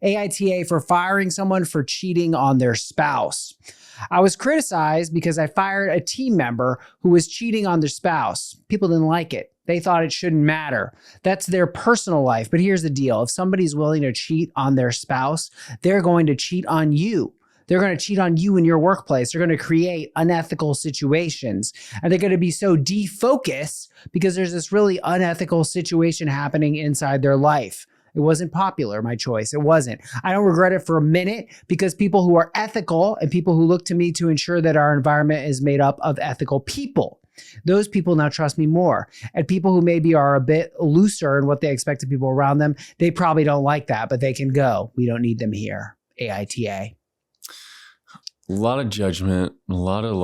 AITA for firing someone for cheating on their spouse. I was criticized because I fired a team member who was cheating on their spouse. People didn't like it. They thought it shouldn't matter. That's their personal life. But here's the deal. If somebody's willing to cheat on their spouse, they're going to cheat on you. They're going to cheat on you in your workplace. They're going to create unethical situations. And they're going to be so defocused because there's this really unethical situation happening inside their life. It wasn't popular, my choice. It wasn't. I don't regret it for a minute because people who are ethical and people who look to me to ensure that our environment is made up of ethical people, those people now trust me more. And people who maybe are a bit looser in what they expect of people around them, they probably don't like that, but they can go. We don't need them here. AITA. A lot of judgment, a lot of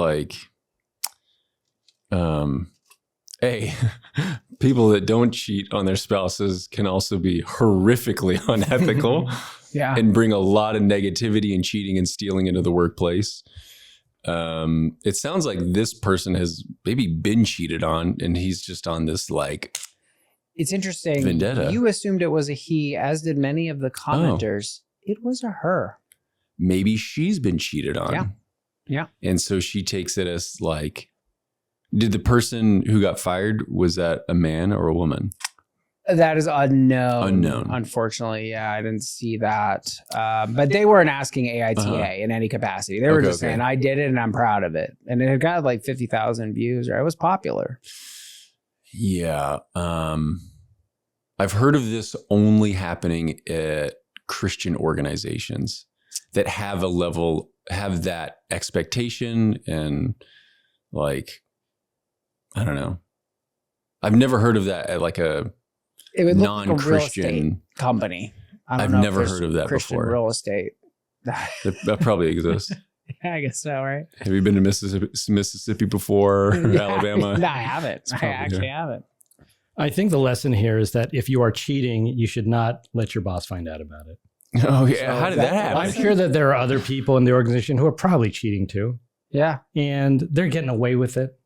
people that don't cheat on their spouses can also be horrifically unethical and bring a lot of negativity and cheating and stealing into the workplace. It sounds like this person has maybe been cheated on and he's just on this it's interesting. Vendetta. You assumed it was a he, as did many of the commenters. It was a her. Maybe she's been cheated on. Yeah. And so she takes it as did the person who got fired, was that a man or a woman? That is unknown. Unknown. Unfortunately, yeah, I didn't see that. But they weren't asking AITA in any capacity. They were just saying, I did it and I'm proud of it. And it had got 50,000 views, or it was popular. Yeah. I've heard of this only happening at Christian organizations that have that expectation and I don't know. I've never heard of that at a non-Christian like a real estate company. I've never heard of that Christian before. Real estate. That probably exists. Yeah, I guess so, right? Have you been to Mississippi before, or Alabama? No, I haven't. I actually haven't. I think the lesson here is that if you are cheating, you should not let your boss find out about it. Oh, yeah. So how did that happen? I'm sure that there are other people in the organization who are probably cheating too. Yeah. And they're getting away with it.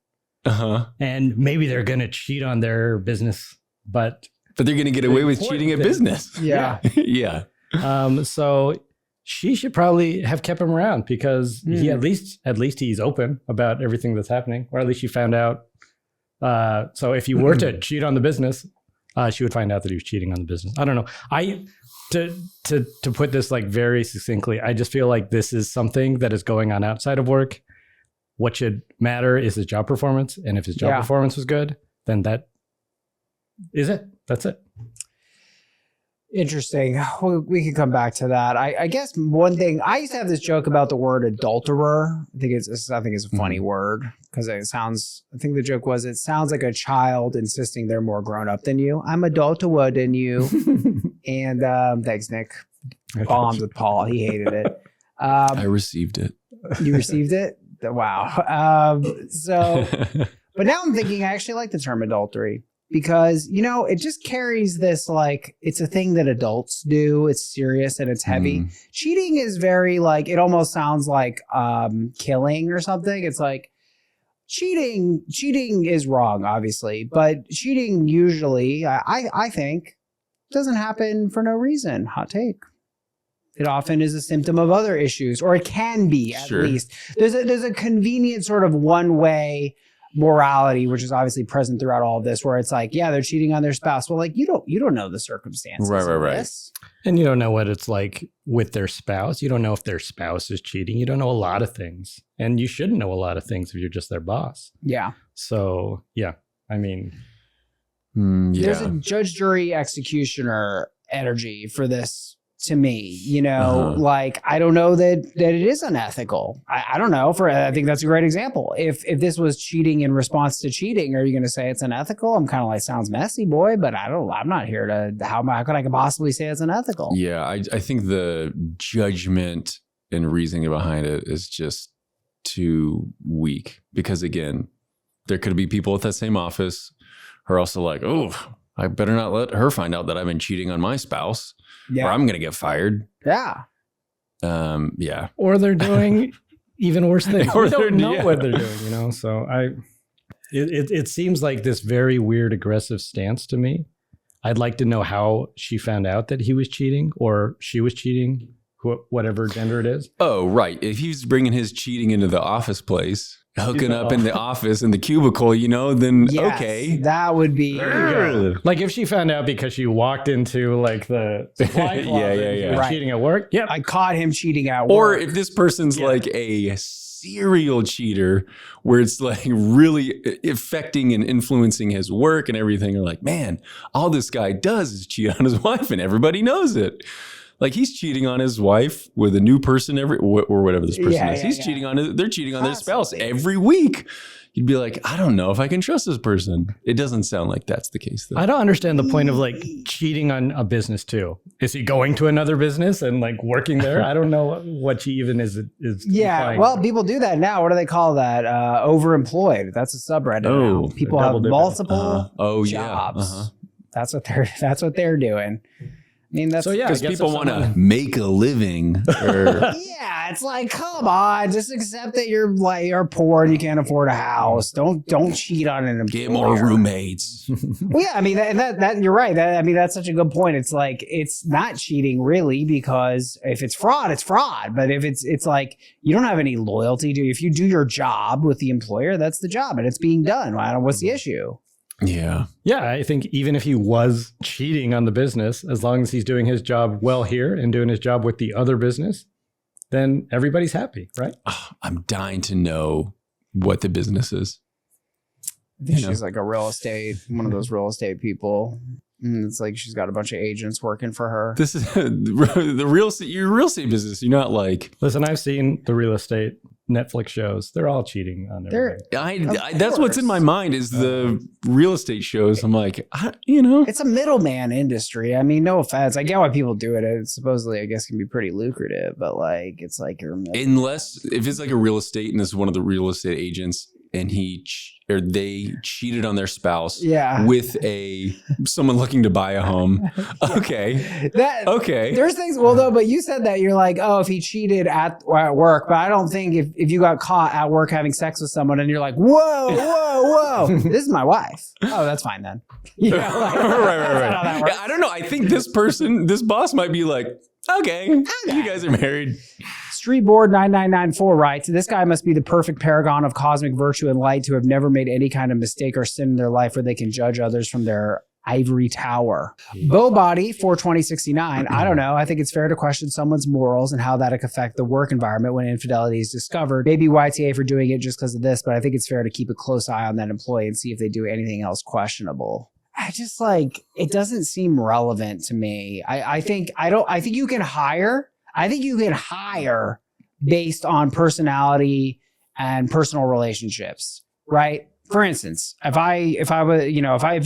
And maybe they're going to cheat on their business, but they're going to get away with cheating at business. Yeah. Yeah. So she should probably have kept him around because he at least he's open about everything that's happening, or at least she found out. So if you were to cheat on the business, she would find out that he was cheating on the business. I don't know. To put this very succinctly, I just feel like this is something that is going on outside of work. What should matter is his job performance. And if his job performance was good, then that is it. That's it. Interesting. We could come back to that. I guess one thing, I used to have this joke about the word adulterer. I think it's a funny word because it sounds like a child insisting they're more grown up than you. I'm adulterer than you. And thanks, Nick. Bombs with Paul. He hated it. I received it. You received it? Wow. But now I'm thinking I actually like the term adultery because, it just carries this, it's a thing that adults do. It's serious and it's heavy. Cheating is very it almost sounds like killing or something. It's cheating is wrong, obviously, but cheating usually, I think, doesn't happen for no reason. Hot take. It often is a symptom of other issues, or it can be at least. There's a convenient sort of one-way morality, which is obviously present throughout all of this, where it's they're cheating on their spouse. Well, you don't know the circumstances of this. And you don't know what it's like with their spouse. You don't know if their spouse is cheating. You don't know a lot of things. And you shouldn't know a lot of things if you're just their boss. Yeah. So, yeah. I mean... There's a judge, jury, executioner energy for this to me, I don't know that it is unethical. I don't know. I think that's a great example. If this was cheating in response to cheating, are you going to say it's unethical? I'm kind of sounds messy, boy, but I'm not here to, how could I possibly say it's unethical? Yeah. I think the judgment and reasoning behind it is just too weak because again, there could be people at that same office who are also oh, I better not let her find out that I've been cheating on my spouse. Yeah. Or I'm going to get fired. Yeah. Yeah. Or they're doing even worse things. Or we don't know what they're doing, So it seems like this very weird aggressive stance to me I'd like to know how she found out that he was cheating or she was cheating, whatever gender it is. Oh, right. If he's bringing his cheating into the office place, hooking up in the office in the cubicle, then Yes, okay. that would be. Like if she found out because she walked into like the supply closet and he was Right. cheating at work. Yep. I caught him cheating at Or work. if this person's like a serial cheater where it's like really affecting and influencing his work and everything, you're like, man, all this guy does is cheat on his wife and everybody knows it. Like he's cheating on his wife with a new person or whatever this person is. He's cheating on they're cheating on their spouse every week. You'd be like, I don't know if I can trust this person. It doesn't sound like that's the case though. I don't understand the point of like cheating on a business too. Is he going to another business and like working there? I don't know what she even is Yeah, implying. well, people do that now. What do they call that? Overemployed. That's a subreddit. Oh, now. People have double dipping. multiple Oh jobs. yeah. That's what they're doing. I mean, that's So yeah, I Because guess people if want to someone- make a living. Or, yeah. It's like, come on, just accept that you're poor and you can't afford a house. Don't cheat on an employer. get more roommates. Well, yeah, I mean that you're right. That's such a good point. It's like it's not cheating really, because if it's fraud, it's fraud. But if it's like you don't have any loyalty to, if you do your job with the employer, that's the job and it's being done. What's the issue? Yeah. Yeah, I think even if he was cheating on the business, as long as he's doing his job well here and doing his job with the other business, then everybody's happy, right? Oh, I'm dying to know what the business is. I think You know. she's like one of those real estate people. And it's like she's got a bunch of agents working for her. This is the real estate. Your real estate business. You're not like Listen, I've seen the real estate Netflix shows. They're all cheating on They're- everybody. I that's what's in my mind is the real estate shows. I'm like, It's a middleman industry. I mean, no offense. I get why people do it. It supposedly, I guess, can be pretty lucrative, but like, it's like you're unless if it's like a real estate and this is one of the real estate agents and they cheated on their spouse yeah. with someone looking to buy a home. Okay. Okay. There's things. Well, though, but you said that you're like, oh, if he cheated at work, but I don't think if you got caught at work having sex with someone and you're like, whoa, this is my wife. Oh, that's fine then. You know, like, right. that's not how that works. Yeah, I don't know. I think this boss might be like, okay, you guys are married. Streetboard 9994 writes, this guy must be the perfect paragon of cosmic virtue and light to have never made any kind of mistake or sin in their life where they can judge others from their ivory tower. Bowbody 42069, I don't know. I think it's fair to question someone's morals and how that could affect the work environment when infidelity is discovered. Maybe YTA for doing it just because of this, but I think it's fair to keep a close eye on that employee and see if they do anything else questionable. I just like, it doesn't seem relevant to me. I think you can hire based on personality and personal relationships, right? For instance, if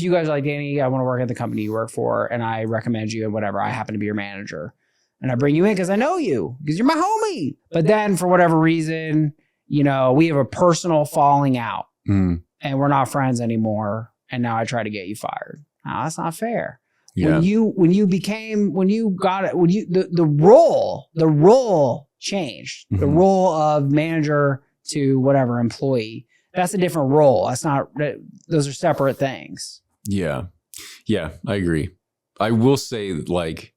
you guys are like, Danny, I want to work at the company you work for and I recommend you and whatever, I happen to be your manager and I bring you in because I know you, because you're my homie. But then for whatever reason, we have a personal falling out and we're not friends anymore. And now I try to get you fired. No, that's not fair. Yeah. The role changed. The Mhm. role of manager to whatever employee. That's a different role. Those are separate things. Yeah. Yeah, I agree. I will say like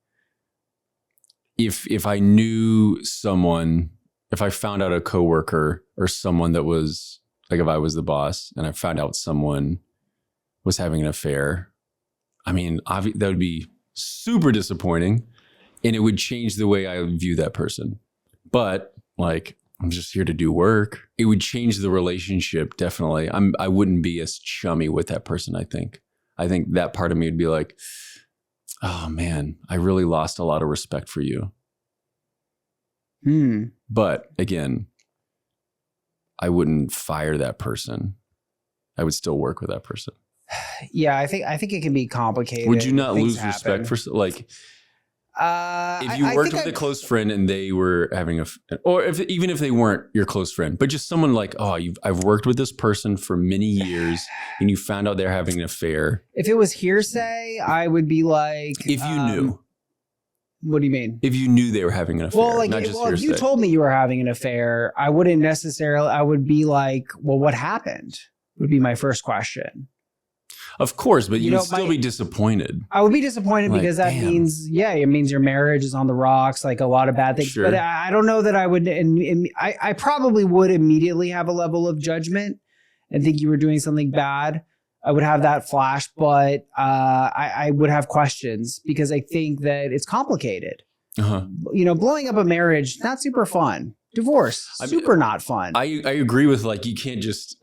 if I knew someone, if I found out a coworker or someone that was like, if I was the boss and I found out someone was having an affair, I mean, that would be super disappointing and it would change the way I view that person. But like, I'm just here to do work. It would change the relationship. Definitely. I wouldn't be as chummy with that person. I think that part of me would be like, oh man, I really lost a lot of respect for you. But again, I wouldn't fire that person. I would still work with that person. Yeah, I think it can be complicated. Would you not Things lose happen. respect for like if you I worked think with a close friend and they were having or even if they weren't your close friend, but just someone like, oh, I've worked with this person for many years and you found out they're having an affair. If it was hearsay, I would be like, If you knew. What do you mean? If you knew they were having an affair, Well, not just if hearsay. you told me you were having an affair, I wouldn't necessarily. I would be like, well, what happened? Would be my first question. Of course, but You you'd know, still be disappointed. I would be disappointed Like, because that damn. means, it means your marriage is on the rocks, like a lot of bad things. Sure. But I don't know that I would, and I probably would immediately have a level of judgment and think you were doing something bad. I would have that flash, but I would have questions because I think that it's complicated. Uh-huh. You know, blowing up a marriage, not super fun. Divorce, I mean, super not fun. I agree with like you can't just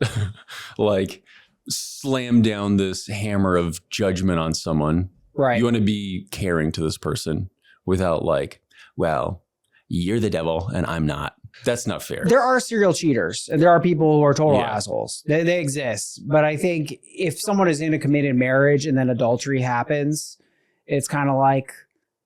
like slam down this hammer of judgment on someone. Right. You want to be caring to this person without like, well, you're the devil and I'm not. That's not fair. There are serial cheaters and there are people who are total Yeah. assholes. They exist. But I think if someone is in a committed marriage and then adultery happens, it's kind of like,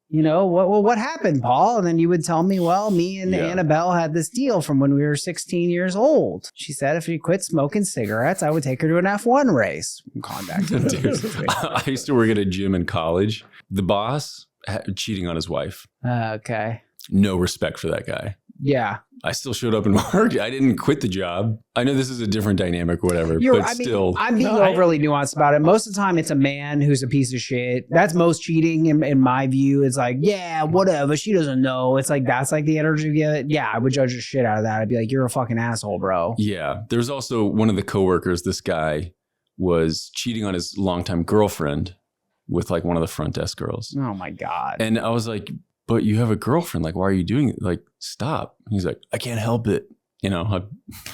you know, what happened, Paul? And then you would tell me, well, me and Yeah. Annabelle had this deal from when we were 16 years old. She said if she quit smoking cigarettes, I would take her to an F1 race. I'm calling back to the Dude, I used to work at a gym in college. The boss cheating on his wife. Okay. No respect for that guy. Yeah. I still showed up and worked. I didn't quit the job. I know this is a different dynamic or whatever, but still. I'm being overly nuanced about it. Most of the time, it's a man who's a piece of shit. That's most cheating in my view. It's like, yeah, whatever. She doesn't know. It's like, that's like the energy you get. Yeah, I would judge the shit out of that. I'd be like, you're a fucking asshole, bro. Yeah. There's also one of the coworkers, this guy was cheating on his longtime girlfriend with like one of the front desk girls. Oh my God. And I was like, but you have a girlfriend. Like, why are you doing it? Like, stop. He's like, I can't help it. You know,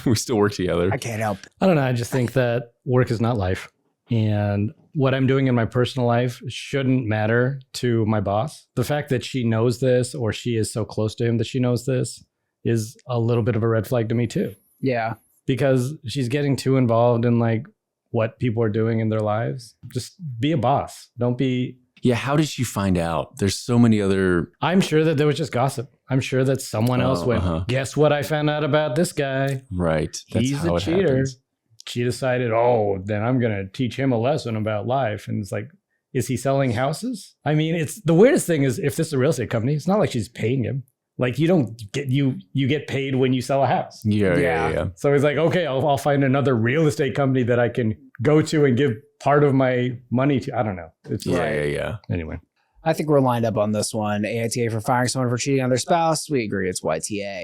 we still work together. I can't help. I don't know. I just think that work is not life. And what I'm doing in my personal life shouldn't matter to my boss. The fact that she knows this or she is so close to him that she knows this is a little bit of a red flag to me too. Yeah. Because she's getting too involved in like what people are doing in their lives. Just be a boss. Don't be. Yeah. How did she find out? There's so many other. I'm sure that there was just gossip. I'm sure that someone else went, guess what I found out about this guy? Right. That's He's how a it cheater. happens. She decided, oh, then I'm going to teach him a lesson about life. And it's like, is he selling houses? I mean, it's the weirdest thing is if this is a real estate company, it's not like she's paying him. Like you don't get, you get paid when you sell a house. Yeah. So he's like, okay, I'll find another real estate company that I can go to and give part of my money to. I don't know. It's Yeah. Anyway. I think we're lined up on this one. AITA for firing someone for cheating on their spouse. We agree it's YTA.